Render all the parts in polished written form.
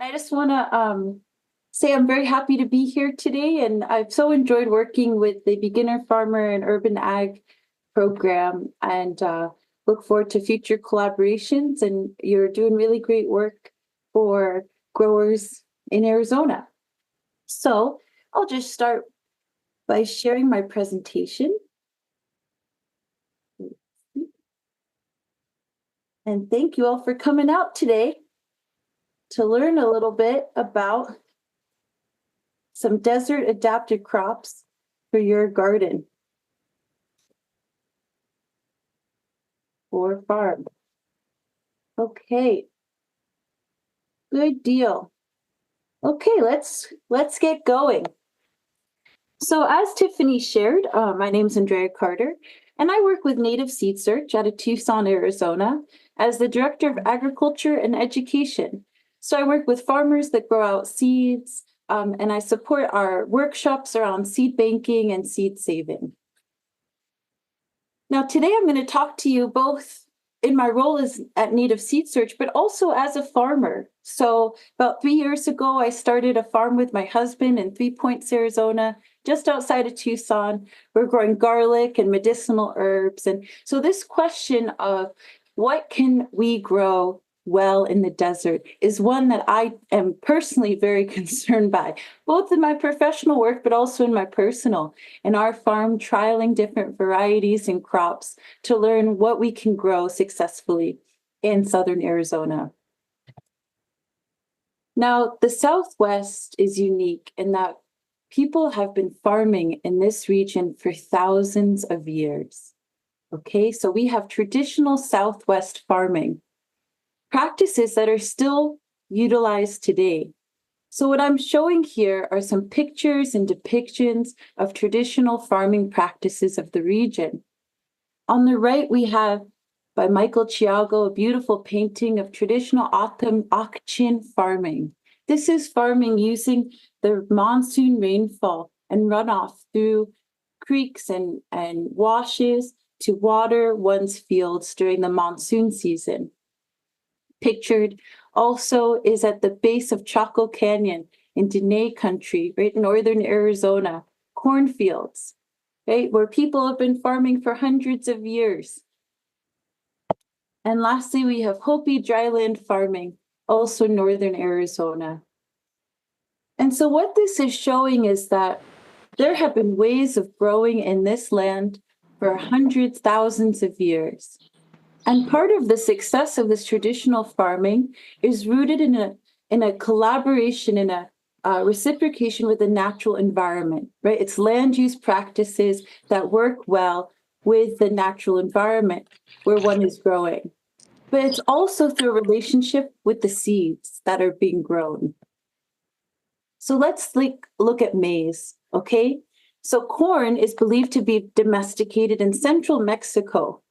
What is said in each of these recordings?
I just want to say I'm very happy to be here today, and I've so enjoyed working with the Beginner Farmer and Urban Ag program, and look forward to future collaborations. And you're doing really great work for growers in Arizona. So I'll just start by sharing my presentation. And thank you all for coming out today to learn a little bit about some desert adapted crops for your garden or farm. Okay, good deal. Okay, let's get going. So as Tiffany shared, my name is Andrea Carter, and I work with Native Seed Search out of Tucson, Arizona, as the Director of Agriculture and Education. So I work with farmers that grow out seeds, and I support our workshops around seed banking and seed saving. Now, today I'm going to talk to you both in my role as at Native Seed Search, but also as a farmer. So about 3 years ago, I started a farm with my husband in 3 Points, Arizona, just outside of Tucson. We're growing garlic and medicinal herbs. And so this question of what can we grow well in the desert is one that I am personally very concerned by, both in my professional work, but also in my personal. In our farm, trialing different varieties and crops to learn what we can grow successfully in southern Arizona. Now, the Southwest is unique in that people have been farming in this region for thousands of years. Okay, so we have traditional Southwest farming practices that are still utilized today. So what I'm showing here are some pictures and depictions of traditional farming practices of the region. On the right, we have by Michael Chiago, a beautiful painting of traditional Auction farming. This is farming using the monsoon rainfall and runoff through creeks and washes to water one's fields during the monsoon season. Pictured also is at the base of Chaco Canyon in Diné country, right, northern Arizona, cornfields, right, where people have been farming for hundreds of years. And lastly, we have Hopi dryland farming, also northern Arizona. And so what this is showing is that there have been ways of growing in this land for hundreds, thousands of years. And part of the success of this traditional farming is rooted in a collaboration, in a reciprocation with the natural environment, right? It's land use practices that work well with the natural environment where one is growing. But it's also through a relationship with the seeds that are being grown. So let's look at maize, okay? So corn is believed to be domesticated in central Mexico.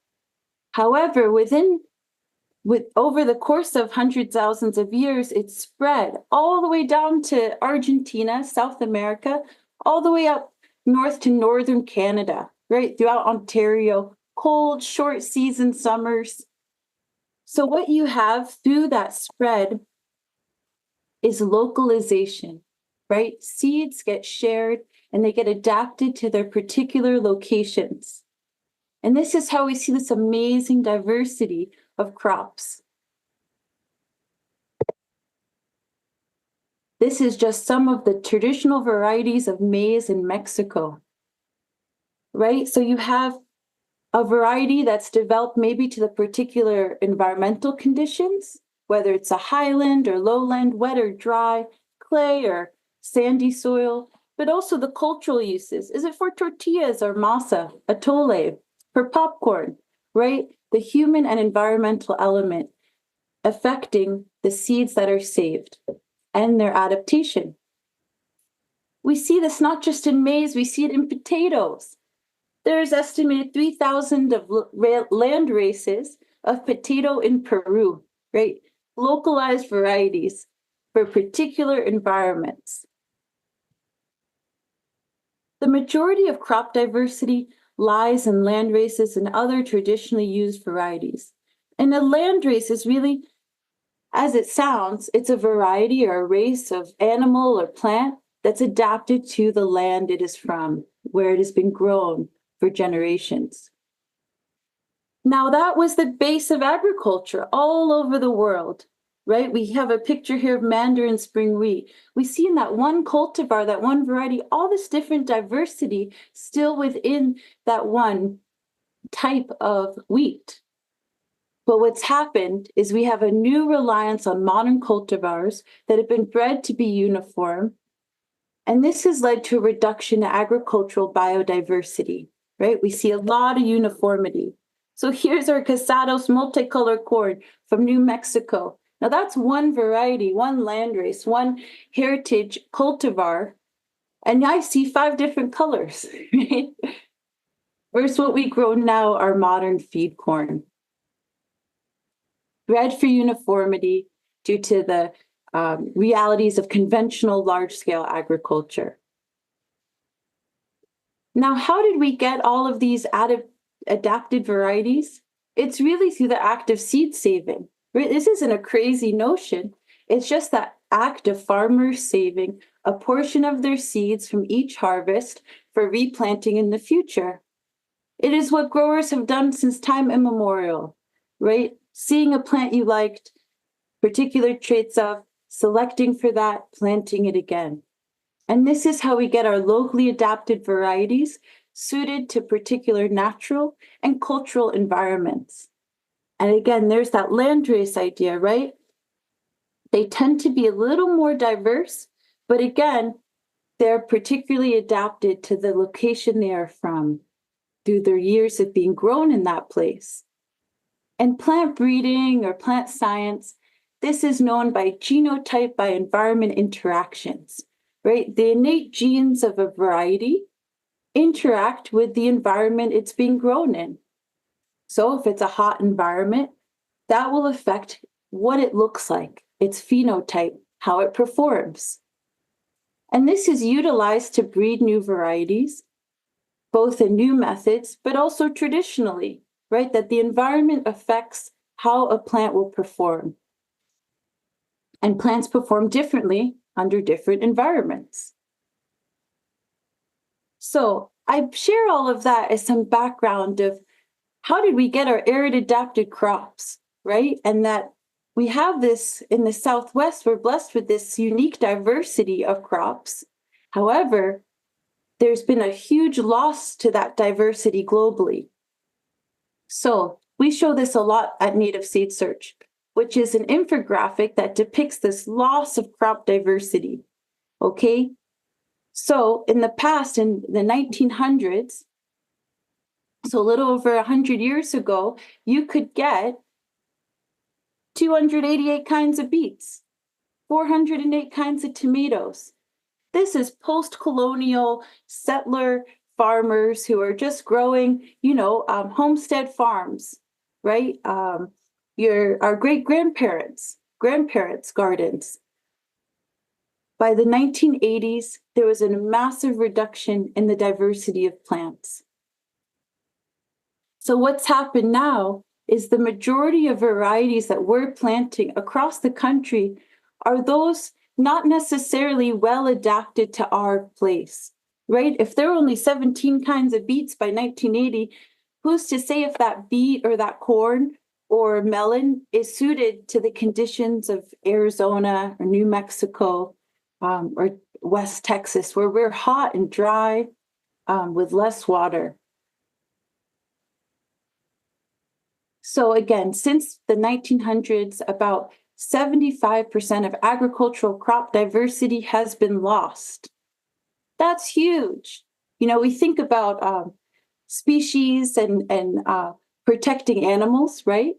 However, over the course of hundreds, thousands of years, it's spread all the way down to Argentina, South America, all the way up north to northern Canada, right throughout Ontario, cold, short season summers. So what you have through that spread is localization, right? Seeds get shared and they get adapted to their particular locations. And this is how we see this amazing diversity of crops. This is just some of the traditional varieties of maize in Mexico, right? So you have a variety that's developed maybe to the particular environmental conditions, whether it's a highland or lowland, wet or dry, clay or sandy soil, but also the cultural uses. Is it for tortillas or masa, atole, for popcorn, right? The human and environmental element affecting the seeds that are saved and their adaptation. We see this not just in maize, we see it in potatoes. There's estimated 3,000 of land races of potato in Peru, right? Localized varieties for particular environments. The majority of crop diversity lies in land races and other traditionally used varieties. And a land race is really As it sounds, it's a variety or a race of animal or plant that's adapted to the land it is from, where it has been grown for generations. Now, that was the base of agriculture all over the world, right? We have a picture here of Mandarin spring wheat. We see in that one cultivar, that one variety, all this different diversity still within that one type of wheat. But what's happened is we have a new reliance on modern cultivars that have been bred to be uniform. And this has led to a reduction in agricultural biodiversity, right? We see a lot of uniformity. So here's our Casados multicolored corn from New Mexico. Now that's one variety, one landrace, one heritage cultivar. And I see 5 different colors, right? Versus what we grow now, our modern feed corn. Bred for uniformity due to the realities of conventional large-scale agriculture. Now, how did we get all of these adapted varieties? It's really through the act of seed saving. Right? This isn't a crazy notion. It's just that act of farmers saving a portion of their seeds from each harvest for replanting in the future. It is what growers have done since time immemorial, right? Seeing a plant you liked, particular traits of, selecting for that, planting it again. And this is how we get our locally adapted varieties suited to particular natural and cultural environments. And again, there's that landrace idea, right? They tend to be a little more diverse, but again, they're particularly adapted to the location they are from through their years of being grown in that place. And plant breeding or plant science, this is known by genotype by environment interactions, right? The innate genes of a variety interact with the environment it's being grown in. So if it's a hot environment, that will affect what it looks like, its phenotype, how it performs. And this is utilized to breed new varieties, both in new methods, but also traditionally, right? That the environment affects how a plant will perform. And plants perform differently under different environments. So I share all of that as some background of how did we get our arid adapted crops, right? And that we have this in the Southwest, we're blessed with this unique diversity of crops. However, there's been a huge loss to that diversity globally. So we show this a lot at Native Seed Search, which is an infographic that depicts this loss of crop diversity, okay? So in the past, in the 1900s, so a little over 100 years ago, you could get 288 kinds of beets, 408 kinds of tomatoes. This is post-colonial settler farmers who are just growing, homestead farms, right? Our great-grandparents' gardens. By the 1980s, there was a massive reduction in the diversity of plants. So what's happened now is the majority of varieties that we're planting across the country are those not necessarily well adapted to our place, right? If there were only 17 kinds of beets by 1980, who's to say if that beet or that corn or melon is suited to the conditions of Arizona or New Mexico or West Texas, where we're hot and dry with less water. So again, since the 1900s, about 75% of agricultural crop diversity has been lost. That's huge. We think about species and protecting animals, right?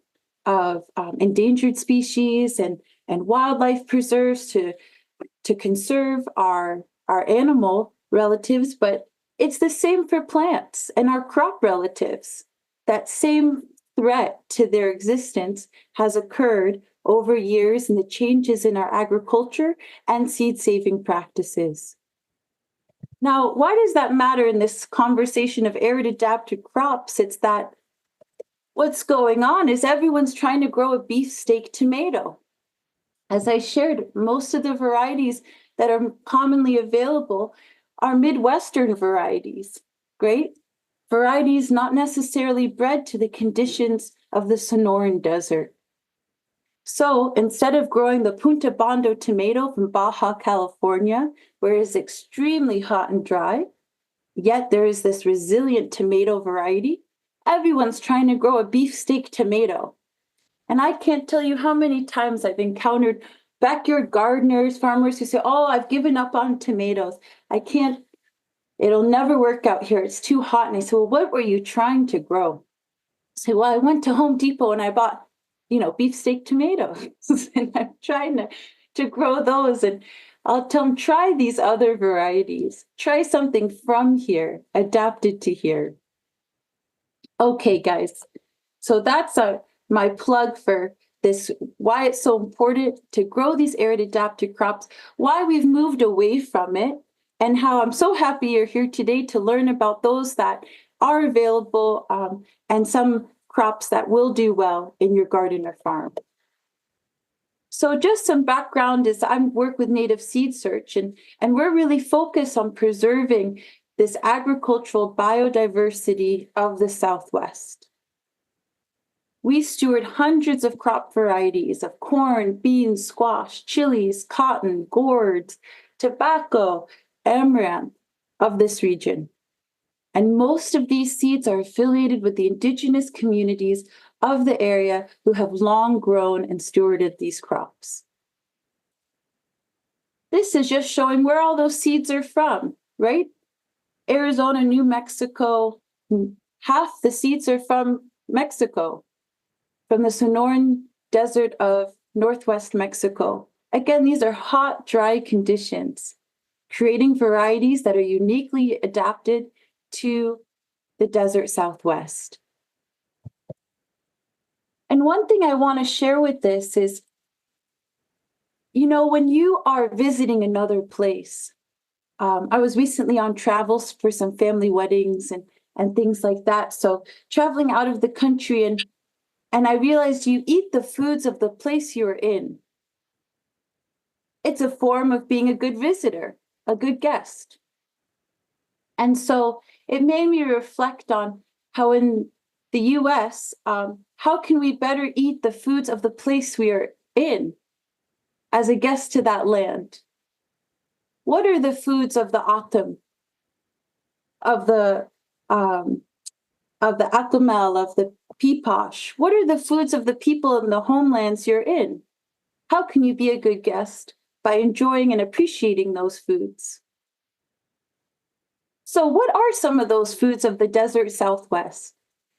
Of endangered species and wildlife preserves to conserve our animal relatives, but it's the same for plants and our crop relatives. That same threat to their existence has occurred over years in the changes in our agriculture and seed saving practices. Now, why does that matter in this conversation of arid adapted crops? It's that what's going on is everyone's trying to grow a beefsteak tomato, As I shared, most of the varieties that are commonly available are Midwestern varieties, great varieties not necessarily bred to the conditions of the Sonoran Desert. So instead of growing the Punta Bondo tomato from Baja California, where it is extremely hot and dry, yet there is this resilient tomato variety, everyone's trying to grow a beefsteak tomato. And I can't tell you how many times I've encountered backyard gardeners, farmers who say, oh, I've given up on tomatoes. I can't, it'll never work out here. It's too hot. And I said, well, what were you trying to grow? I said, well, I went to Home Depot and I bought, beefsteak tomatoes. And I'm trying to grow those. And I'll tell them, try these other varieties. Try something from here, adapted to here. Okay, guys. So that's my plug for this, why it's so important to grow these arid adapted crops, why we've moved away from it, and how I'm so happy you're here today to learn about those that are available and some crops that will do well in your garden or farm. So just some background is I work with Native Seed Search, and we're really focused on preserving this agricultural biodiversity of the Southwest. We steward hundreds of crop varieties of corn, beans, squash, chilies, cotton, gourds, tobacco, amaranth of this region. And most of these seeds are affiliated with the indigenous communities of the area who have long grown and stewarded these crops. This is just showing where all those seeds are from, right? Arizona, New Mexico, half the seeds are from Mexico, from the Sonoran Desert of Northwest Mexico. Again, these are hot, dry conditions, creating varieties that are uniquely adapted to the desert Southwest. And one thing I want to share with this is, when you are visiting another place, I was recently on travels for some family weddings and things like that. So traveling out of the country, and I realized you eat the foods of the place you're in. It's a form of being a good visitor, a good guest. And so it made me reflect on how in the US, how can we better eat the foods of the place we are in as a guest to that land? What are the foods of the autumn, of the Akimel, of the Peeposh? What are the foods of the people in the homelands you're in? How can you be a good guest by enjoying and appreciating those foods? So what are some of those foods of the desert Southwest?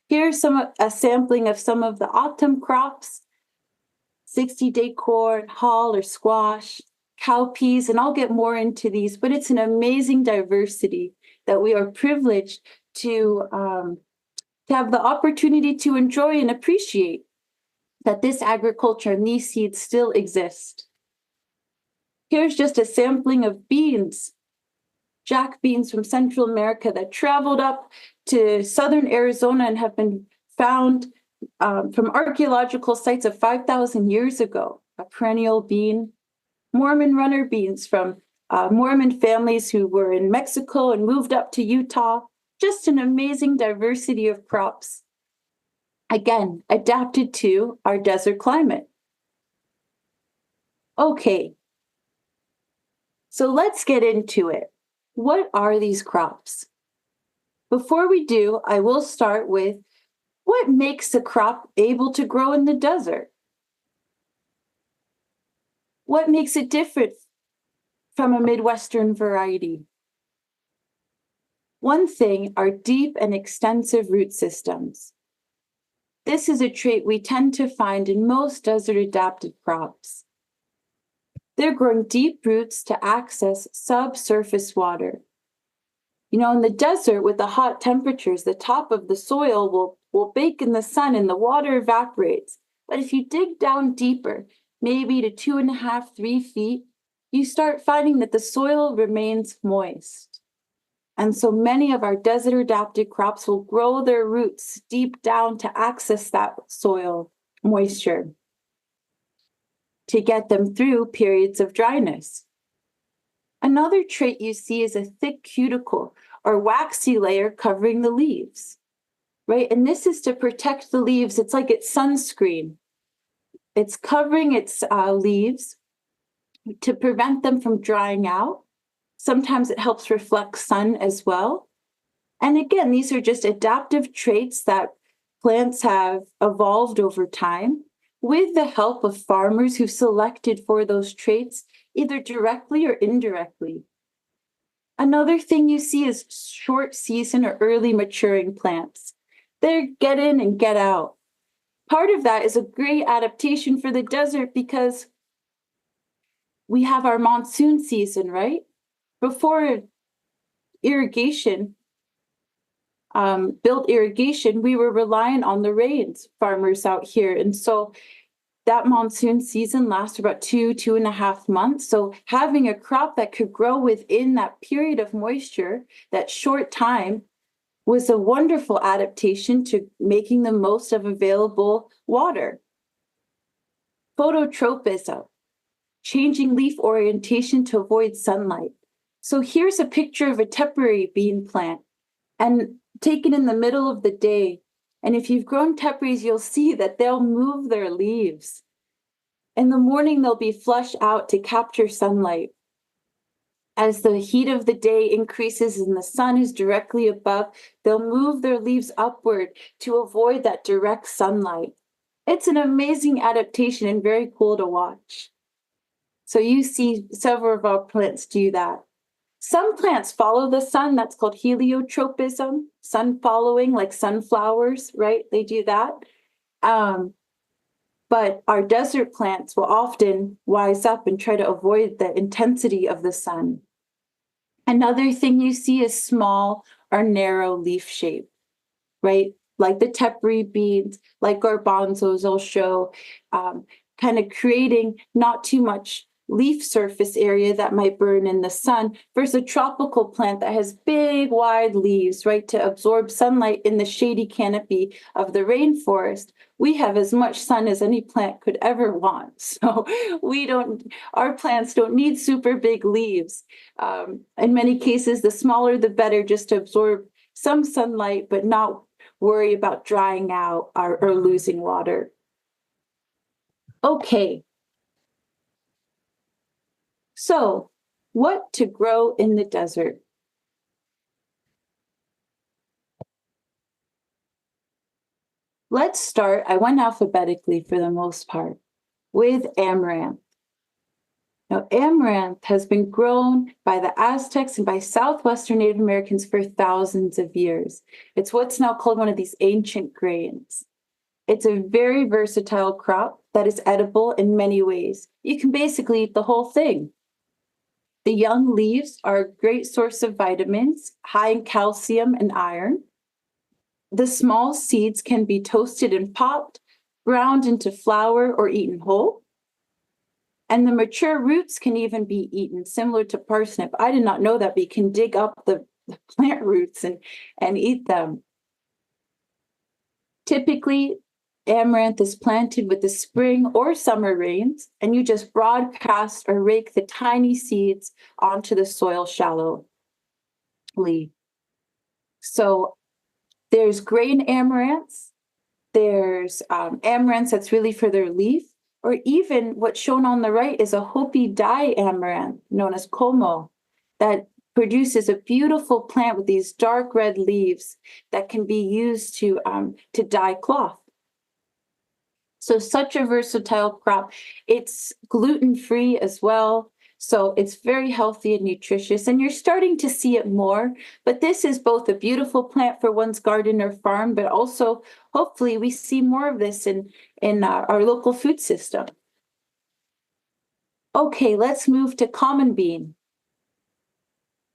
Here's a sampling of some of the autumn crops: 60-day corn, hull or squash, cowpeas, and I'll get more into these, but it's an amazing diversity that we are privileged to have the opportunity to enjoy and appreciate, that this agriculture and these seeds still exist. Here's just a sampling of beans, jack beans from Central America that traveled up to southern Arizona and have been found from archaeological sites of 5,000 years ago, a perennial bean. Mormon runner beans from Mormon families who were in Mexico and moved up to Utah. Just an amazing diversity of crops. Again, adapted to our desert climate. Okay, so let's get into it. What are these crops? Before we do, I will start with what makes a crop able to grow in the desert? What makes it different from a Midwestern variety? One thing are deep and extensive root systems. This is a trait we tend to find in most desert-adapted crops. They're growing deep roots to access subsurface water. In the desert with the hot temperatures, the top of the soil will bake in the sun and the water evaporates. But if you dig down deeper, maybe to 2.5, 3 feet, you start finding that the soil remains moist. And so many of our desert-adapted crops will grow their roots deep down to access that soil moisture. to get them through periods of dryness. Another trait you see is a thick cuticle or waxy layer covering the leaves, right? And this is to protect the leaves. It's like it's sunscreen. It's covering its leaves to prevent them from drying out. Sometimes it helps reflect sun as well. And again, these are just adaptive traits that plants have evolved over time with the help of farmers who've selected for those traits, either directly or indirectly. Another thing you see is short season or early maturing plants. They're get in and get out. Part of that is a great adaptation for the desert because we have our monsoon season, right? Before irrigation, built irrigation, we were relying on the rains, farmers out here. And so that monsoon season lasts about 2.5 months. So having a crop that could grow within that period of moisture, that short time, was a wonderful adaptation to making the most of available water. Phototropism, changing leaf orientation to avoid sunlight. So here's a picture of a tepary bean plant and taken in the middle of the day. And if you've grown teparies, you'll see that they'll move their leaves. In the morning, they'll be flushed out to capture sunlight. As the heat of the day increases and the sun is directly above, they'll move their leaves upward to avoid that direct sunlight. It's an amazing adaptation and very cool to watch. So you see several of our plants do that. Some plants follow the sun. That's called heliotropism, sun following, like sunflowers, right? They do that. But our desert plants will often wise up and try to avoid the intensity of the sun. Another thing you see is small or narrow leaf shape, right? Like the tepary beans, like garbanzos will show, kind of creating not too much leaf surface area that might burn in the sun versus a tropical plant that has big, wide leaves, right, to absorb sunlight in the shady canopy of the rainforest. We have as much sun as any plant could ever want. So our plants don't need super big leaves. In many cases, the smaller, the better, just to absorb some sunlight, but not worry about drying out or losing water. Okay. So, what to grow in the desert? Let's start, I went alphabetically for the most part, with amaranth. Now, amaranth has been grown by the Aztecs and by Southwestern Native Americans for thousands of years. It's what's now called one of these ancient grains. It's a very versatile crop that is edible in many ways. You can basically eat the whole thing. The young leaves are a great source of vitamins, high in calcium and iron. The small seeds can be toasted and popped, ground into flour, or eaten whole. And the mature roots can even be eaten, similar to parsnip. I did not know that, but you can dig up the plant roots and eat them. Typically, amaranth is planted with the spring or summer rains, and you just broadcast or rake the tiny seeds onto the soil shallowly. So there's grain amaranths, there's amaranths that's really for their leaf, or even what's shown on the right is a Hopi dye amaranth, known as como, that produces a beautiful plant with these dark red leaves that can be used to dye cloth. So such a versatile crop. It's gluten-free as well. So it's very healthy and nutritious, and you're starting to see it more. But this is both a beautiful plant for one's garden or farm, but also hopefully we see more of this in our local food system. Okay, let's move to common bean.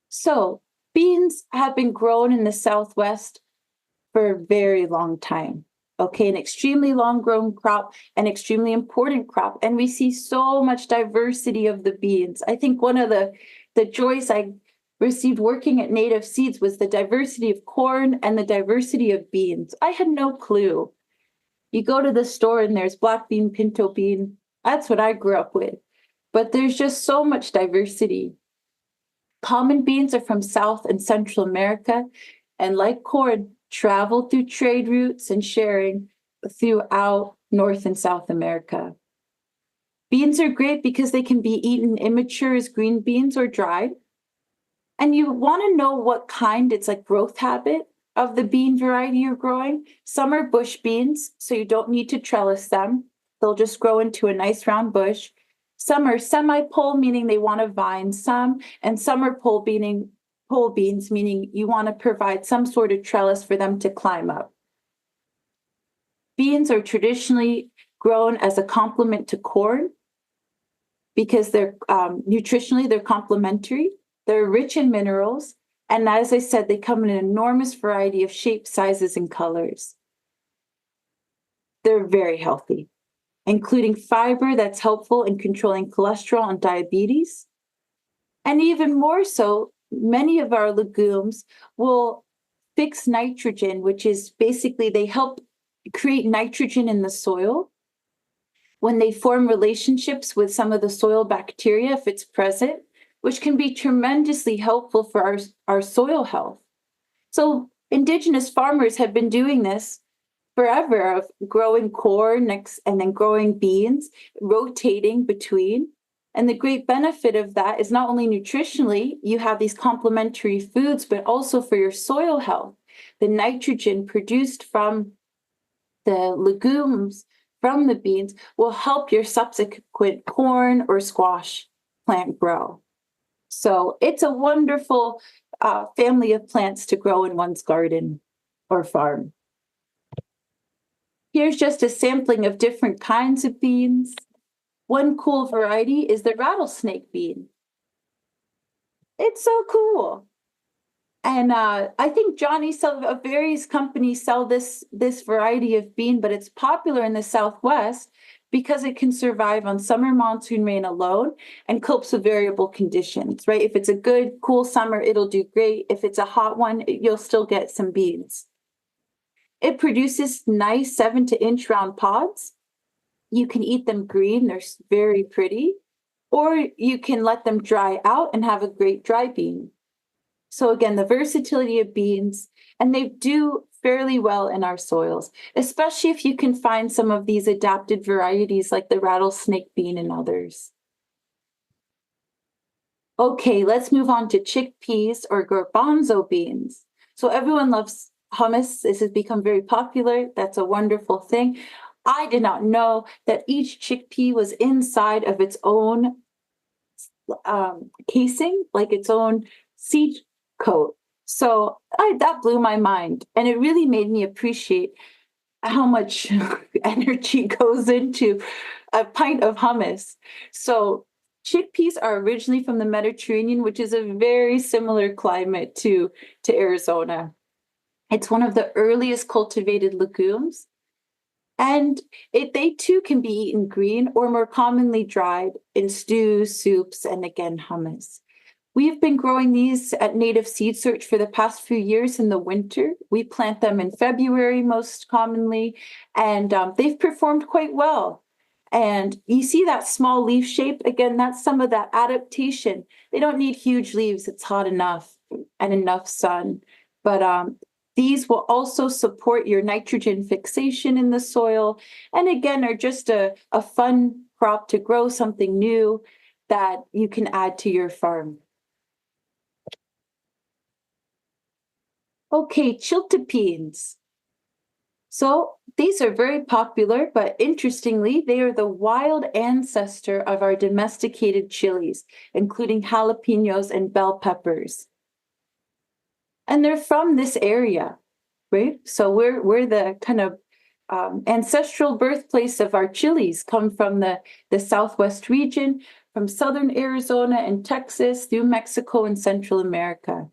So beans have been grown in the Southwest for a very long time. Okay, an extremely long grown crop, an extremely important crop. And we see so much diversity of the beans. I think one of the joys I received working at Native Seeds was the diversity of corn and the diversity of beans. I had no clue. You go to the store and there's black bean, pinto bean, That's what I grew up with. But there's just so much diversity. Common beans are from South and Central America, and like corn, travel through trade routes and sharing throughout North and South America. Beans are great because they can be eaten immature as green beans or dried. And you want to know what kind, it's like growth habit of the bean variety you're growing. Some are bush beans, so you don't need to trellis them. They'll just grow into a nice round bush. Some are semi-pole, meaning they want to vine some, and some are pole beans, meaning you want to provide some sort of trellis for them to climb up. Beans are traditionally grown as a complement to corn because they're nutritionally they're complementary. They're rich in minerals, and as I said, they come in an enormous variety of shapes, sizes, and colors. They're very healthy, including fiber that's helpful in controlling cholesterol and diabetes. And even more so, many of our legumes will fix nitrogen, which is basically they help create nitrogen in the soil when they form relationships with some of the soil bacteria, if it's present, which can be tremendously helpful for our soil health. So indigenous farmers have been doing this forever, of growing corn next and then growing beans, rotating between. And the great benefit of that is not only nutritionally, you have these complementary foods, but also for your soil health. The nitrogen produced from the legumes, from the beans, will help your subsequent corn or squash plant grow. So it's a wonderful family of plants to grow in one's garden or farm. Here's just a sampling of different kinds of beans. One cool variety is the rattlesnake bean. It's so cool. And I think Johnny various companies sell this variety of bean, but it's popular in the Southwest because it can survive on summer monsoon rain alone and copes with variable conditions, right? If it's a good, cool summer, it'll do great. If it's a hot one, you'll still get some beans. It produces nice 7-inch round pods. You can eat them green, they're very pretty, or you can let them dry out and have a great dry bean. So again, the versatility of beans, and they do fairly well in our soils, especially if you can find some of these adapted varieties like the rattlesnake bean and others. Okay, let's move on to chickpeas or garbanzo beans. So everyone loves hummus. This has become very popular. That's a wonderful thing. I did not know that each chickpea was inside of its own casing, like its own seed coat. So that blew my mind. And it really made me appreciate how much energy goes into a pint of hummus. So chickpeas are originally from the Mediterranean, which is a very similar climate to Arizona. It's one of the earliest cultivated legumes. And they too can be eaten green or more commonly dried in stews, soups, and again, hummus. We've been growing these at Native Seed Search for the past few years in the winter. We plant them in February most commonly, and they've performed quite well. And you see that small leaf shape? Again, that's some of that adaptation. They don't need huge leaves. It's hot enough and enough sun. But these will also support your nitrogen fixation in the soil. And again, are just a fun crop to grow, something new that you can add to your farm. Okay, chiltepines. So these are very popular, but interestingly, they are the wild ancestor of our domesticated chilies, including jalapenos and bell peppers. And they're from this area, right? So we're the kind of ancestral birthplace of our chilies, come from the Southwest region, from southern Arizona and Texas through Mexico and Central America.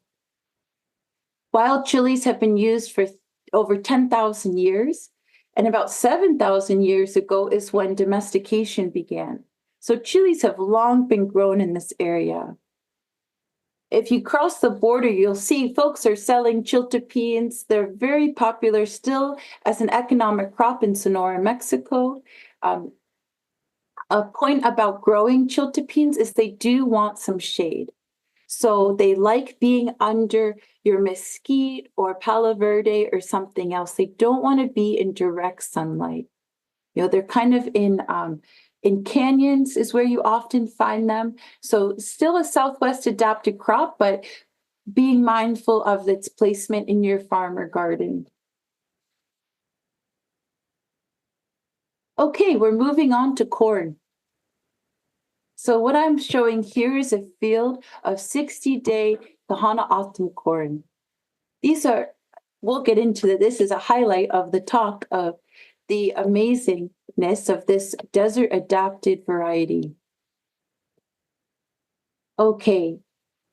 Wild chilies have been used for over 10,000 years, and about 7,000 years ago is when domestication began. So chilies have long been grown in this area. If you cross the border, you'll see folks are selling chiltepines. They're very popular still as an economic crop in Sonora, Mexico. A point about growing chiltepines is they do want some shade. So they like being under your mesquite or palo verde or something else. They don't want to be in direct sunlight. They're kind of in canyons is where you often find them. So still a Southwest adapted crop, but being mindful of its placement in your farm or garden. Okay, we're moving on to corn. So what I'm showing here is a field of 60-day Kahana autumn corn. We'll get into it. This is a highlight of the talk of the amazingness of this desert adapted variety. Okay,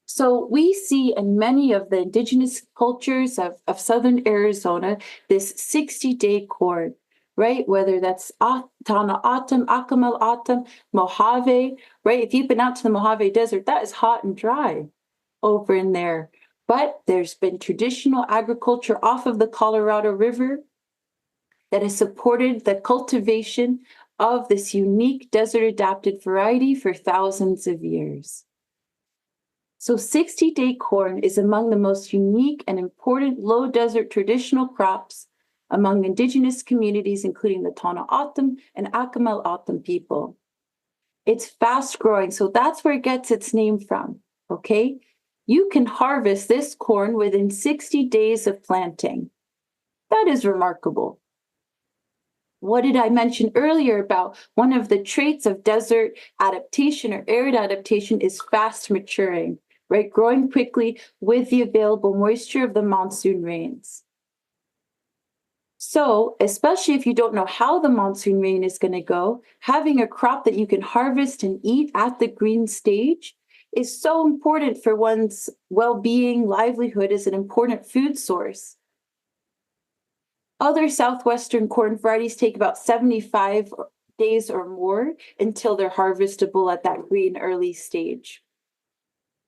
so we see in many of the indigenous cultures of southern Arizona this 60-day corn, right? Whether that's Tana Autumn, Akamal Autumn, Mojave, right? If you've been out to the Mojave Desert, that is hot and dry over in there. But there's been traditional agriculture off of the Colorado River that has supported the cultivation of this unique desert adapted variety for thousands of years. So 60-day corn is among the most unique and important low desert traditional crops among indigenous communities, including the Tana Autumn and Akamal Autumn people. It's fast growing, so that's where it gets its name from, okay? You can harvest this corn within 60 days of planting. That is remarkable. What did I mention earlier about one of the traits of desert adaptation or arid adaptation is fast maturing, right? Growing quickly with the available moisture of the monsoon rains. So, especially if you don't know how the monsoon rain is going to go, having a crop that you can harvest and eat at the green stage is so important for one's well-being, livelihood as an important food source. Other southwestern corn varieties take about 75 days or more until they're harvestable at that green early stage.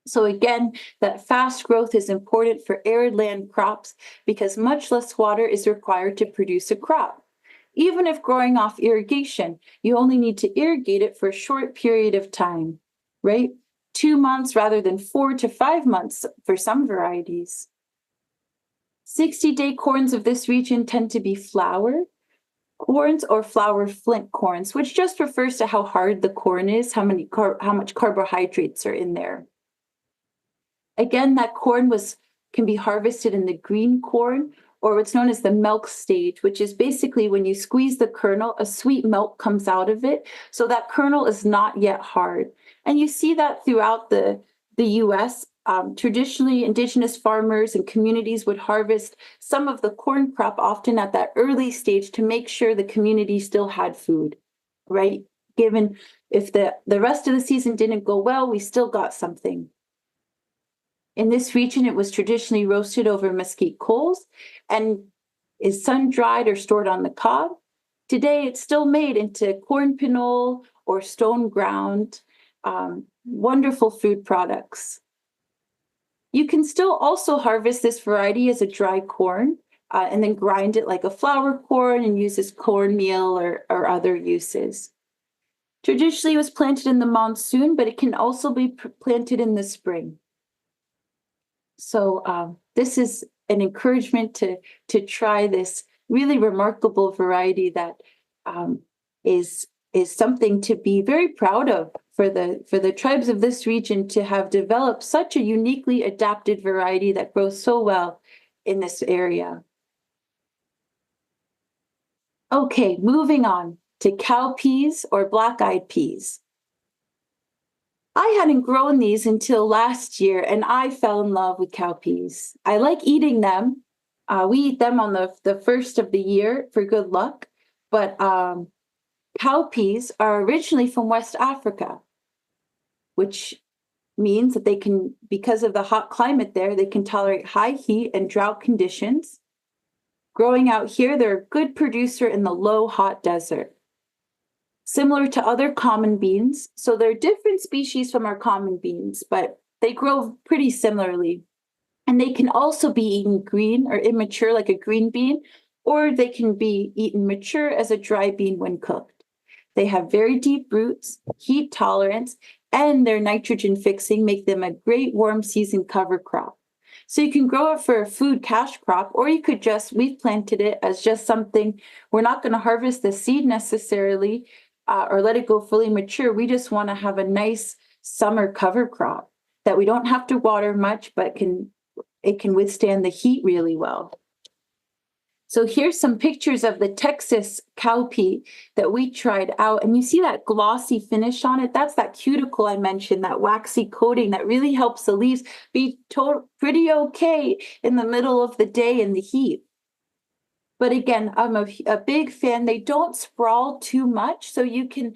So again, that fast growth is important for arid land crops because much less water is required to produce a crop. Even if growing off irrigation, you only need to irrigate it for a short period of time, right? 2 months rather than 4 to 5 months for some varieties. 60-day corns of this region tend to be flour corns or flour flint corns, which just refers to how hard the corn is, how much carbohydrates are in there. Again, that corn can be harvested in the green corn, or what's known as the milk stage, which is basically when you squeeze the kernel, a sweet milk comes out of it. So that kernel is not yet hard. And you see that throughout the US. Traditionally, indigenous farmers and communities would harvest some of the corn crop often at that early stage to make sure the community still had food, right? Given if the rest of the season didn't go well, we still got something. In this region, it was traditionally roasted over mesquite coals and is sun-dried or stored on the cob. Today, it's still made into corn pinole or stone ground, wonderful food products. You can still also harvest this variety as a dry corn and then grind it like a flour corn and use as cornmeal or other uses. Traditionally, it was planted in the monsoon, but it can also be planted in the spring. So this is an encouragement to try this really remarkable variety that is something to be very proud of for the tribes of this region to have developed such a uniquely adapted variety that grows so well in this area. Okay, moving on to cowpeas or black-eyed peas. I hadn't grown these until last year, and I fell in love with cowpeas. I like eating them. We eat them on the first of the year for good luck, but cowpeas are originally from West Africa, which means that they can, because of the hot climate there, they can tolerate high heat and drought conditions. Growing out here, they're a good producer in the low, hot desert. Similar to other common beans, so they're different species from our common beans, but they grow pretty similarly. And they can also be eaten green or immature like a green bean, or they can be eaten mature as a dry bean when cooked. They have very deep roots, heat tolerance, and their nitrogen fixing make them a great warm season cover crop. So you can grow it for a food cash crop, or you could we've planted it as just something, we're not going to harvest the seed necessarily or let it go fully mature. We just want to have a nice summer cover crop that we don't have to water much, but it can withstand the heat really well. So here's some pictures of the Texas cowpea that we tried out. And you see that glossy finish on it? That's that cuticle I mentioned, that waxy coating that really helps the leaves be pretty okay in the middle of the day in the heat. But again, I'm a big fan. They don't sprawl too much, so you can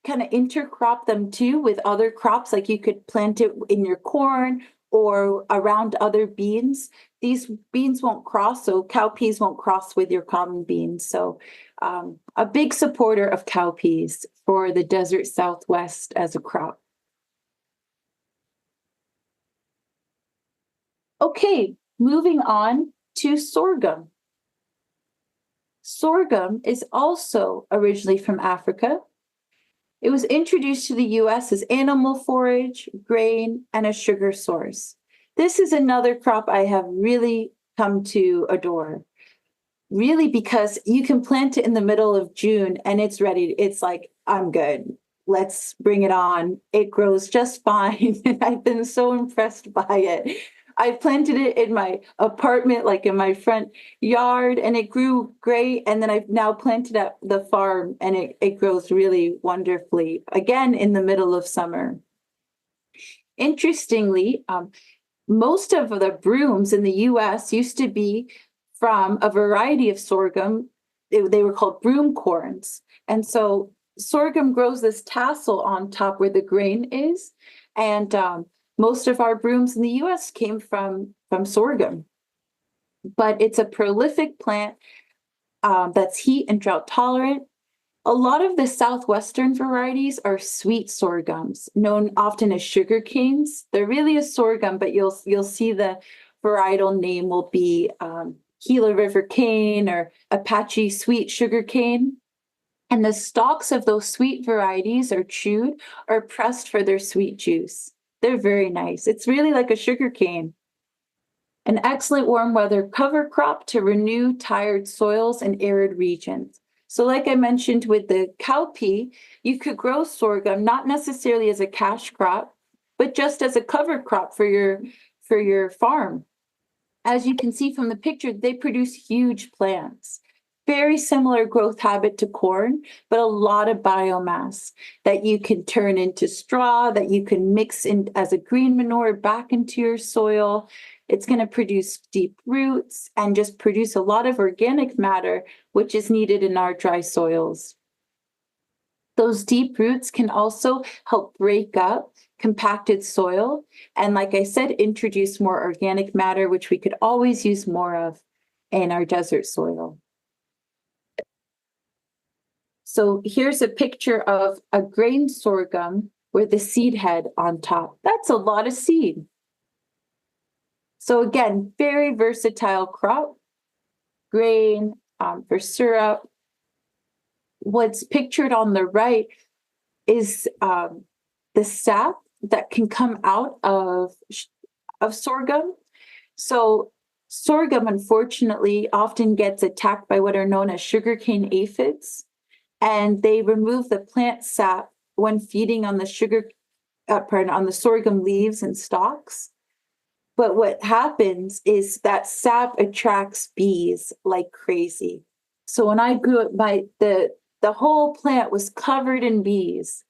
kind of intercrop them too with other crops. Like you could plant it in your corn or around other beans. These beans won't cross, so cowpeas won't cross with your common beans. So a big supporter of cowpeas for the desert Southwest as a crop. Okay, moving on to sorghum. Sorghum is also originally from Africa. It was introduced to the US as animal forage, grain, and a sugar source. This is another crop I have really come to adore. Really, because you can plant it in the middle of June and it's ready. It's like, I'm good. Let's bring it on. It grows just fine. And I've been so impressed by it. I planted it in my apartment, like in my front yard, and it grew great. And then I've now planted at the farm and it grows really wonderfully, again, in the middle of summer. Interestingly, most of the brooms in the US used to be from a variety of sorghum. They were called broom corns. And so sorghum grows this tassel on top where the grain is. And most of our brooms in the US came from sorghum. But it's a prolific plant that's heat and drought tolerant. A lot of the southwestern varieties are sweet sorghums, known often as sugar canes. They're really a sorghum, but you'll see the varietal name will be Gila River cane or Apache sweet sugar cane. And the stalks of those sweet varieties are chewed or pressed for their sweet juice. They're very nice. It's really like a sugar cane. An excellent warm weather cover crop to renew tired soils and arid regions. So like I mentioned with the cowpea, you could grow sorghum not necessarily as a cash crop, but just as a cover crop for your farm. As you can see from the picture, they produce huge plants. Very similar growth habit to corn, but a lot of biomass that you can turn into straw, that you can mix in as a green manure back into your soil. It's going to produce deep roots and just produce a lot of organic matter, which is needed in our dry soils. Those deep roots can also help break up compacted soil. And like I said, introduce more organic matter, which we could always use more of in our desert soil. So here's a picture of a grain sorghum with the seed head on top. That's a lot of seed. So again, very versatile crop, grain for syrup. What's pictured on the right is the sap that can come out of sorghum. So sorghum, unfortunately, often gets attacked by what are known as sugarcane aphids, and they remove the plant sap when feeding on the on the sorghum leaves and stalks. But what happens is that sap attracts bees like crazy. So when I grew it, the whole plant was covered in bees.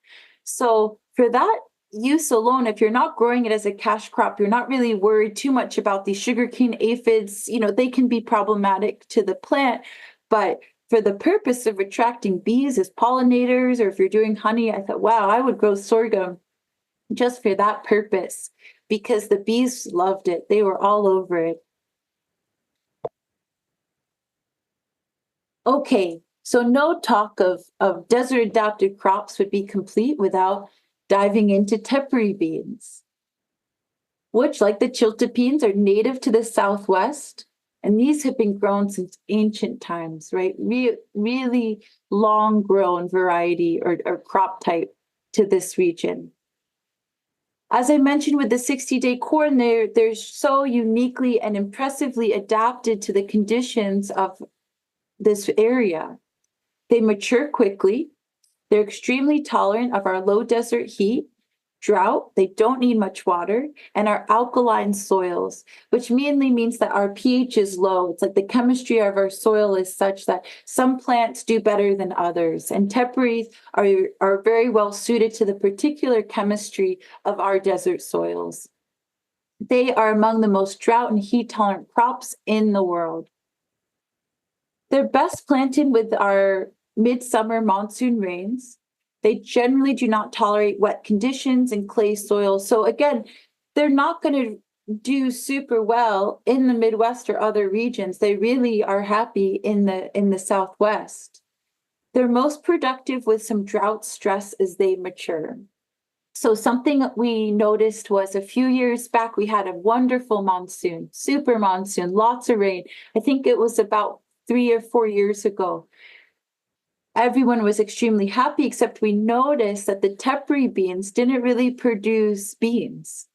So for that use alone, if you're not growing it as a cash crop, you're not really worried too much about these sugarcane aphids. They can be problematic to the plant, but for the purpose of attracting bees as pollinators, or if you're doing honey, I thought, wow, I would grow sorghum just for that purpose, because the bees loved it. They were all over it. Okay, so no talk of desert adapted crops would be complete without diving into tepary beans, which, like the chiltepines, are native to the Southwest. And these have been grown since ancient times, right? Really long grown variety or crop type to this region. As I mentioned with the 60-day corn, they're so uniquely and impressively adapted to the conditions of this area. They mature quickly. They're extremely tolerant of our low desert heat, drought. They don't need much water, and our alkaline soils, which mainly means that our pH is low. It's like the chemistry of our soil is such that some plants do better than others, and tepuis are very well suited to the particular chemistry of our desert soils. They are among the most drought and heat tolerant crops in the world. They're best planted with our midsummer monsoon rains. They generally do not tolerate wet conditions and clay soil. So again, they're not going to do super well in the Midwest or other regions. They really are happy in the Southwest. They're most productive with some drought stress as they mature. So something we noticed was a few years back, we had a wonderful monsoon, super monsoon, lots of rain. I think it was about 3 or 4 years ago. Everyone was extremely happy, except we noticed that the tepary beans didn't really produce beans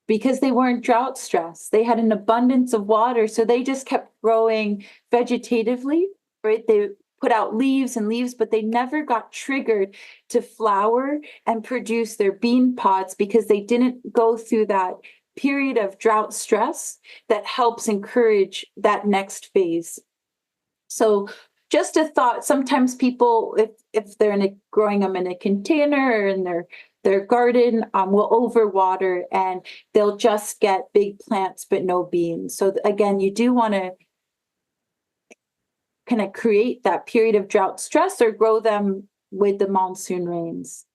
because they weren't drought stressed. They had an abundance of water, so they just kept growing vegetatively, right? They put out leaves and leaves, but they never got triggered to flower and produce their bean pods because they didn't go through that period of drought stress that helps encourage that next phase. So just a thought, sometimes people, if they're growing them in a container or in their garden, will overwater and they'll just get big plants but no beans. So again, you do want to kind of create that period of drought stress or grow them with the monsoon rains.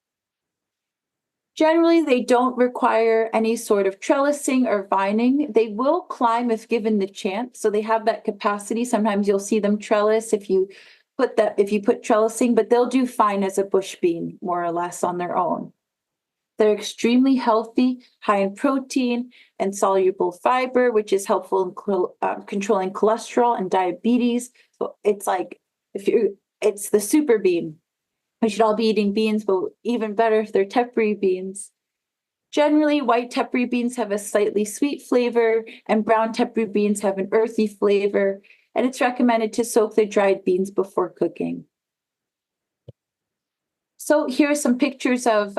Generally, they don't require any sort of trellising or vining. They will climb if given the chance. So they have that capacity. Sometimes you'll see them trellis if you put trellising, but they'll do fine as a bush bean, more or less on their own. They're extremely healthy, high in protein and soluble fiber, which is helpful in controlling cholesterol and diabetes. So it's like it's the super bean. We should all be eating beans, but even better if they're tepary beans. Generally, white tepary beans have a slightly sweet flavor, and brown tepary beans have an earthy flavor, and it's recommended to soak the dried beans before cooking. So here are some pictures of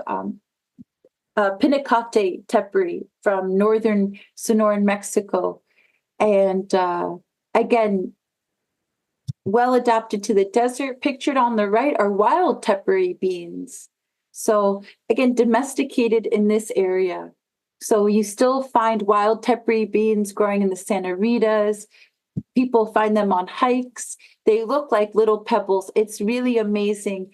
Pinacate tepary from northern Sonoran, Mexico. And again, well adapted to the desert. Pictured on the right are wild tepary beans. So again, domesticated in this area. So you still find wild tepary beans growing in the Santa Ritas. People find them on hikes. They look like little pebbles. It's really amazing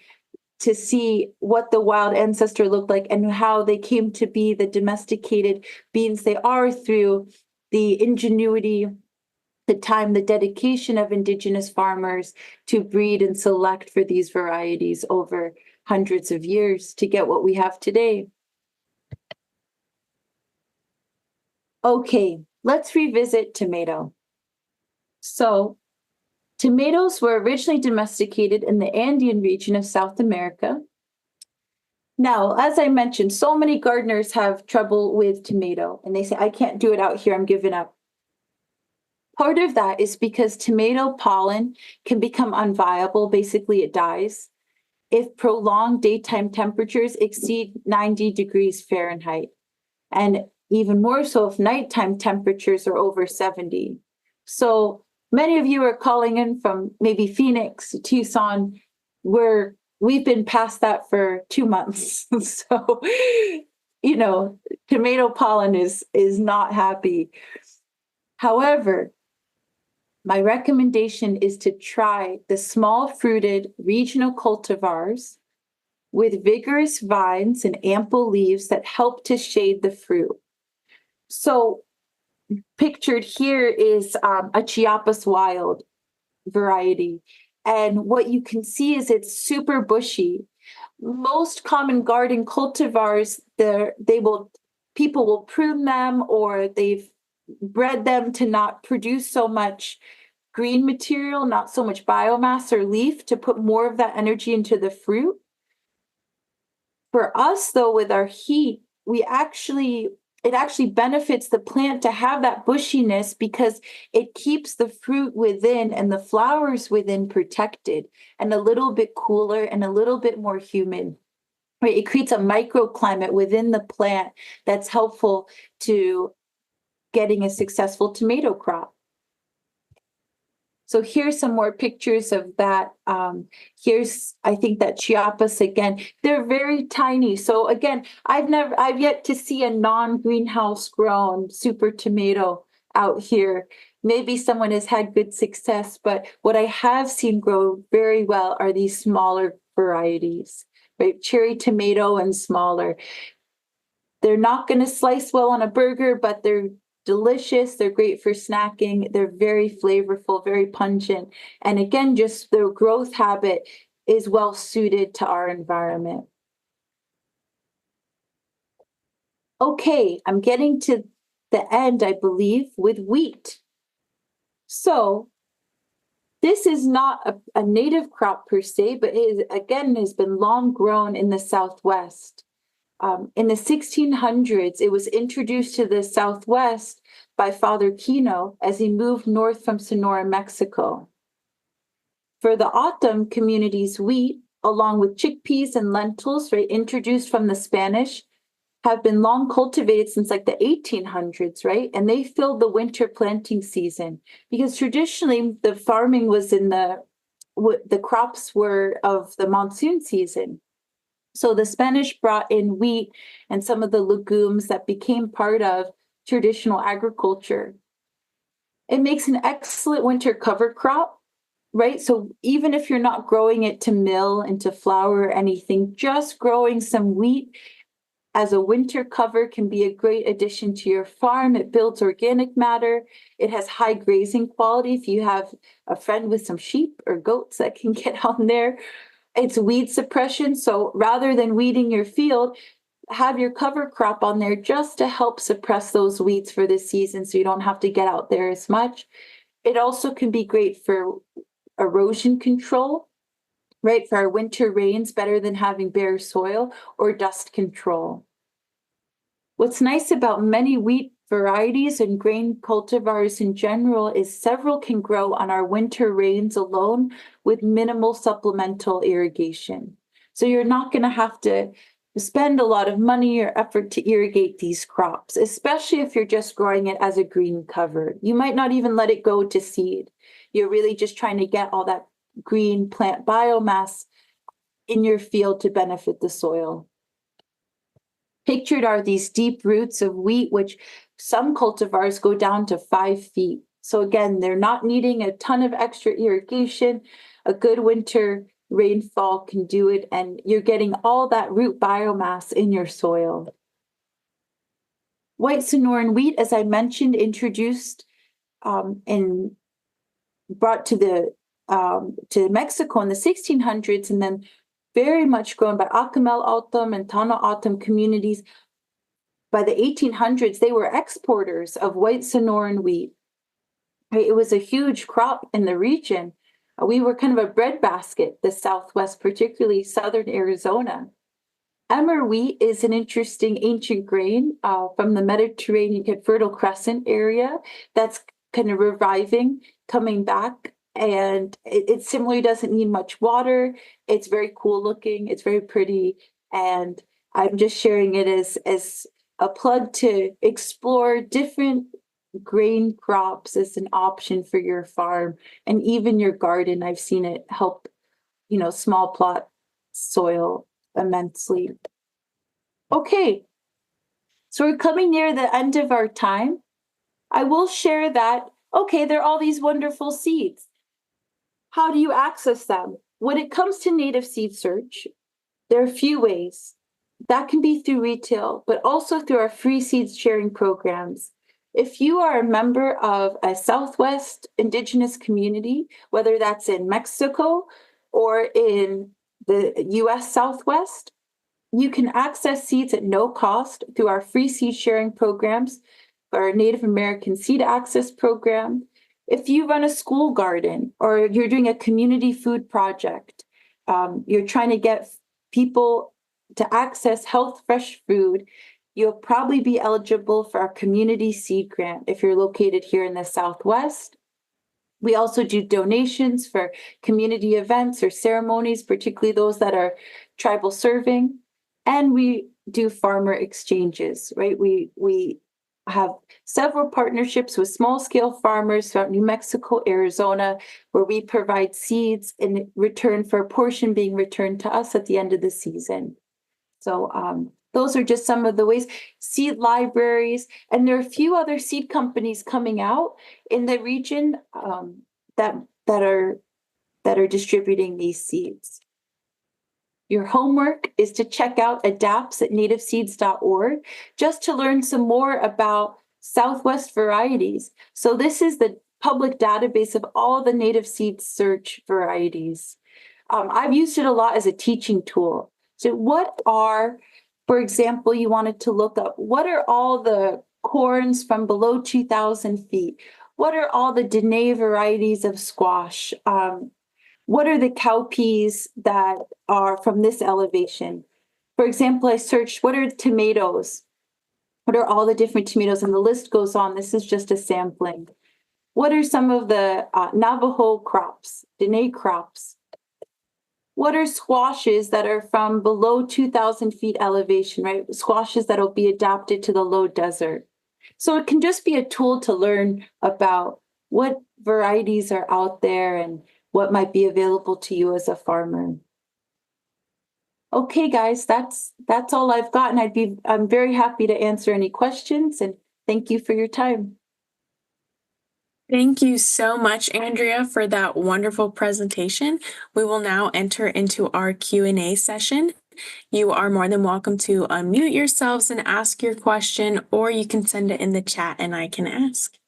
to see what the wild ancestor looked like and how they came to be the domesticated beans they are through the ingenuity, the time, the dedication of Indigenous farmers to breed and select for these varieties over hundreds of years to get what we have today. Okay, let's revisit tomato. So, tomatoes were originally domesticated in the Andean region of South America. Now, as I mentioned, so many gardeners have trouble with tomato, and they say, I can't do it out here, I'm giving up. Part of that is because tomato pollen can become unviable, basically it dies, if prolonged daytime temperatures exceed 90 degrees Fahrenheit, and even more so if nighttime temperatures are over 70. So many of you are calling in from maybe Phoenix, Tucson, where we've been past that for 2 months. So, tomato pollen is not happy. However, my recommendation is to try the small fruited regional cultivars with vigorous vines and ample leaves that help to shade the fruit. So pictured here is a Chiapas wild variety. And what you can see is it's super bushy. Most common garden cultivars, people will prune them or they've bred them to not produce so much green material, not so much biomass or leaf, to put more of that energy into the fruit. For us, though, with our heat, it actually benefits the plant to have that bushiness because it keeps the fruit within and the flowers within protected and a little bit cooler and a little bit more humid. Right? It creates a microclimate within the plant that's helpful to getting a successful tomato crop. So here's some more pictures of that. Here's, I think, that Chiapas again. They're very tiny. So again, I've yet to see a non-greenhouse grown super tomato out here. Maybe someone has had good success, but what I have seen grow very well are these smaller varieties, right? Cherry tomato and smaller. They're not going to slice well on a burger, but they're delicious. They're great for snacking. They're very flavorful, very pungent. And again, just their growth habit is well suited to our environment. Okay, I'm getting to the end, I believe, with wheat. So this is not a native crop per se, but it is, again, has been long grown in the Southwest. In the 1600s, it was introduced to the Southwest by Father Kino as he moved north from Sonora, Mexico. For the autumn communities, wheat, along with chickpeas and lentils, right, introduced from the Spanish, have been long cultivated since like the 1800s, right? And they filled the winter planting season because traditionally the farming was in the crops were of the monsoon season. So the Spanish brought in wheat and some of the legumes that became part of traditional agriculture. It makes an excellent winter cover crop, right? So even if you're not growing it to mill and to flour or anything, just growing some wheat as a winter cover can be a great addition to your farm. It builds organic matter. It has high grazing quality. If you have a friend with some sheep or goats that can get on there, it's weed suppression. So rather than weeding your field, have your cover crop on there just to help suppress those weeds for this season so you don't have to get out there as much. It also can be great for erosion control, right? For our winter rains, better than having bare soil, or dust control. What's nice about many wheat varieties and grain cultivars in general is several can grow on our winter rains alone with minimal supplemental irrigation. So you're not going to have to spend a lot of money or effort to irrigate these crops, especially if you're just growing it as a green cover. You might not even let it go to seed. You're really just trying to get all that green plant biomass in your field to benefit the soil. Pictured are these deep roots of wheat, which some cultivars go down to 5 feet. So again, they're not needing a ton of extra irrigation. A good winter rainfall can do it, and you're getting all that root biomass in your soil. White Sonoran wheat, as I mentioned, introduced and brought to Mexico in the 1600s, and then very much grown by Acamel Altum and Tana Altum communities. By the 1800s, they were exporters of white Sonoran wheat. It was a huge crop in the region. We were kind of a breadbasket, the Southwest, particularly southern Arizona. Emmer wheat is an interesting ancient grain from the Mediterranean Fertile Crescent area that's kind of reviving, coming back. And it similarly doesn't need much water. It's very cool looking. It's very pretty. And I'm just sharing it as a plug to explore different grain crops as an option for your farm and even your garden. I've seen it help, small plot soil immensely. Okay, so we're coming near the end of our time. I will share that, okay, there are all these wonderful seeds. How do you access them? When it comes to native seed search, there are a few ways. That can be through retail, but also through our free seeds sharing programs. If you are a member of a Southwest Indigenous community, whether that's in Mexico or in the US Southwest, you can access seeds at no cost through our free seed sharing programs or Native American Seed Access Program, if you run a school garden or you're doing a community food project, you're trying to get people to access health fresh food, you'll probably be eligible for our community seed grant if you're located here in the Southwest. We also do donations for community events or ceremonies, particularly those that are tribal serving. And we do farmer exchanges, right? We have several partnerships with small scale farmers throughout New Mexico, Arizona, where we provide seeds in return for a portion being returned to us at the end of the season. So those are just some of the ways. Seed libraries, and there are a few other seed companies coming out in the region that are distributing these seeds. Your homework is to check out ADAPTS at nativeseeds.org just to learn some more about Southwest varieties. So this is the public database of all the native seed search varieties. I've used it a lot as a teaching tool. So what are, for example, you wanted to look up, what are all the corns from below 2,000 feet? What are all the Dene varieties of squash? What are the cowpeas that are from this elevation? For example, I searched, what are tomatoes? What are all the different tomatoes? And the list goes on. This is just a sampling. What are some of the Navajo crops, Dene crops? What are squashes that are from below 2,000 feet elevation, right? Squashes that will be adapted to the low desert. So it can just be a tool to learn about what varieties are out there and what might be available to you as a farmer. Okay, guys, that's all I've got, and I'm very happy to answer any questions, and thank you for your time. Thank you so much, Andrea, for that wonderful presentation. We will now enter into our Q&A session. You are more than welcome to unmute yourselves and ask your question, or you can send it in the chat and I can ask.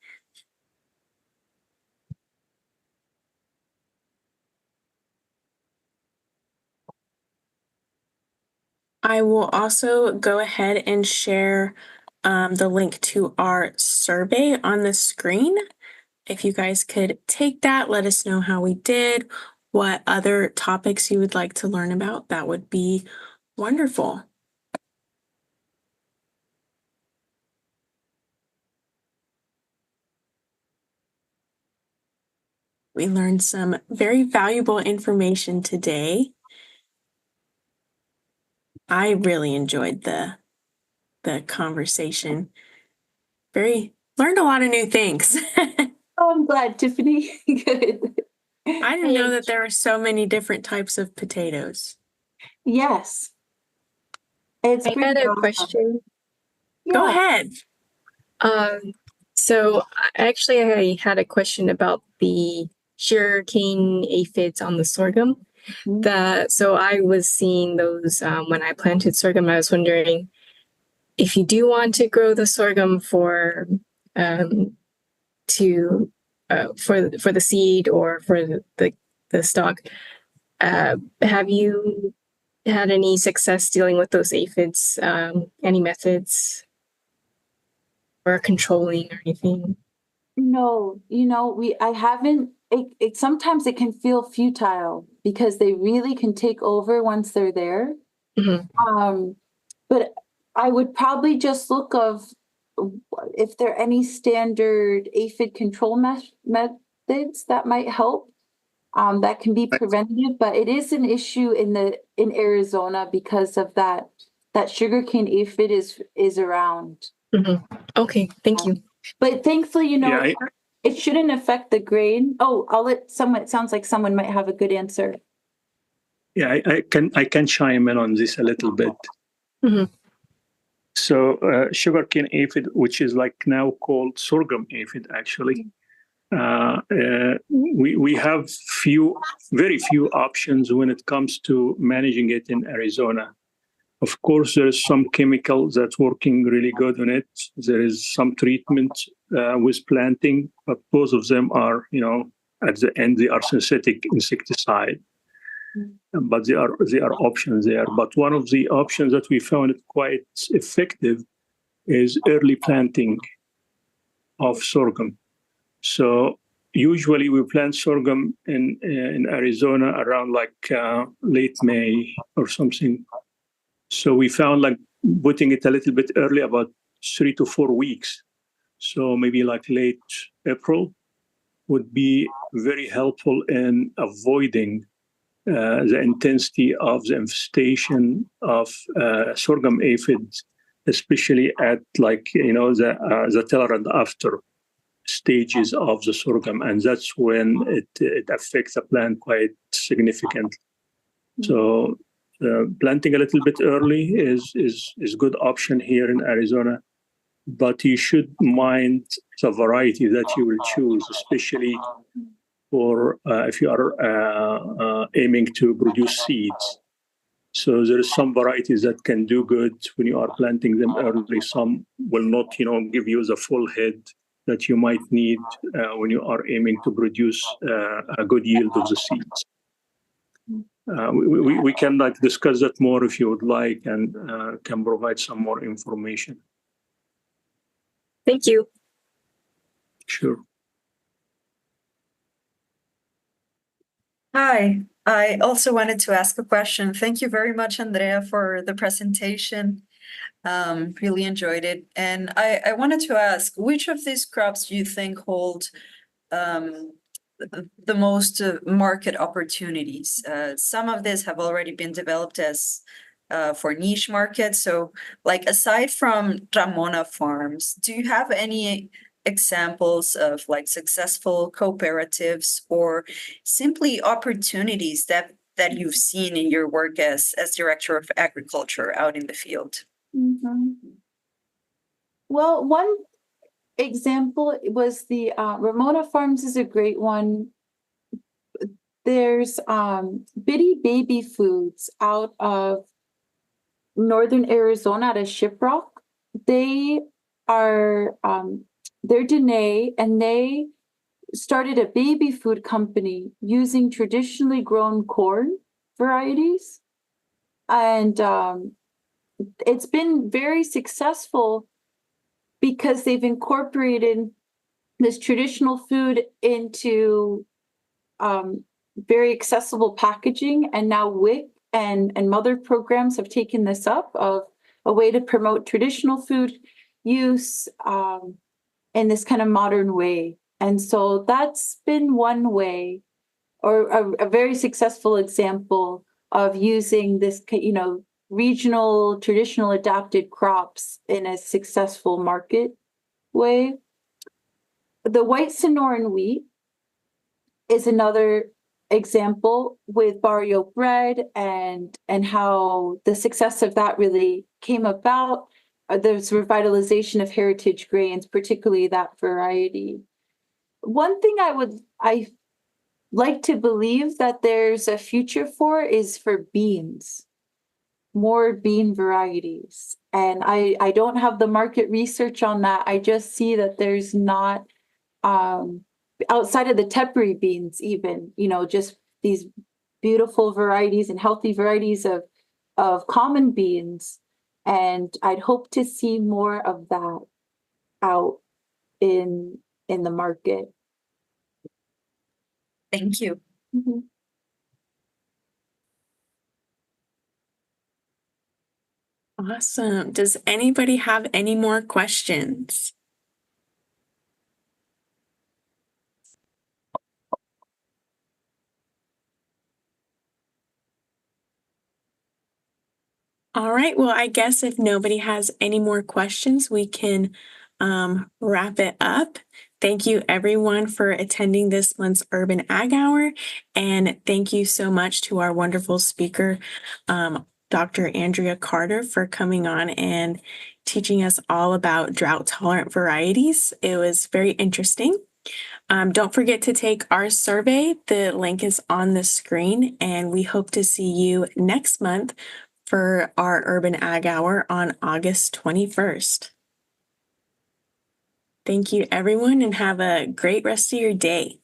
I will also go ahead and share the link to our survey on the screen. If you guys could take that, let us know how we did, what other topics you would like to learn about, that would be wonderful. We learned some very valuable information today. I really enjoyed the conversation. Learned a lot of new things. Oh, I'm glad, Tiffany. Good. I didn't know that there are so many different types of potatoes. Yes. It's I had a question. Go ahead. So actually I had a question about the sugarcane aphids on the sorghum. So I was seeing those when I planted sorghum. I was wondering if you do want to grow the sorghum for the seed or for the stalk. Have you had any success dealing with those aphids? Any methods or controlling or anything? No, I haven't. Sometimes it can feel futile because they really can take over once they're there. Mm-hmm. But I would probably just look of if there are any standard aphid control methods that might help. That can be preventative, but it is an issue in Arizona because of that sugarcane aphid is around. Mm-hmm. Okay, thank you. But thankfully, it shouldn't affect the grain. Oh, I'll let someone. It sounds like someone might have a good answer. Yeah, I can chime in on this a little bit. Mm-hmm. So sugarcane aphid, which is like now called sorghum aphid, actually. We have very few options when it comes to managing it in Arizona. Of course, there is some chemical that's working really good on it. There is some treatment with planting, but both of them are, at the end, they are synthetic insecticide. But there are options there. But one of the options that we found quite effective is early planting. of sorghum. So usually we plant sorghum in Arizona around like late May or something. So we found like putting it a little bit early, about 3 to 4 weeks. So maybe like late April would be very helpful in avoiding the intensity of the infestation of sorghum aphids, especially at like, the tolerant after stages of the sorghum. And that's when it affects the plant quite significantly. So planting a little bit early is good option here in Arizona, but you should mind the variety that you will choose, especially for if you are aiming to produce seeds. So there is some varieties that can do good when you are planting them early. Some will not, give you the full head that you might need when you are aiming to produce a good yield of the seeds. We can like discuss that more if you would like, and can provide some more information. Thank you. Sure. Hi, I also wanted to ask a question. Thank you very much, Andrea, for the presentation. Really enjoyed it. And I wanted to ask, which of these crops do you think hold the most market opportunities? Some of these have already been developed as for niche markets. So like aside from Ramona Farms, do you have any examples of like successful cooperatives or simply opportunities that you've seen in your work as director of agriculture out in the field? Well, one example was the Ramona Farms is a great one. There's Bitty Baby Foods out of northern Arizona at a Shiprock. They are they're Dene, and they started a baby food company using traditionally grown corn varieties, and it's been very successful because they've incorporated this traditional food into very accessible packaging, and now WIC and mother programs have taken this up of a way to promote traditional food use in this kind of modern way. And so that's been one way, or a very successful example of using this, regional, traditional adapted crops in a successful market way. The white Sonoran wheat is another example with Barrio bread and how the success of that really came about. There's revitalization of heritage grains, particularly that variety. One thing I like to believe that there's a future for is for beans, more bean varieties. And I don't have the market research on that. I just see that there's not outside of the tepary beans, even, just these beautiful varieties and healthy varieties of common beans. And I'd hope to see more of that out in the market. Thank you. Mm-hmm. Awesome. Does anybody have any more questions? All right. Well, I guess if nobody has any more questions, we can wrap it up. Thank you everyone for attending this month's Urban Ag Hour. And thank you so much to our wonderful speaker, Dr. Andrea Carter, for coming on and teaching us all about drought tolerant varieties. It was very interesting. Don't forget to take our survey. The link is on the screen, and we hope to see you next month for our Urban Ag Hour on August 21st. Thank you, everyone, and have a great rest of your day.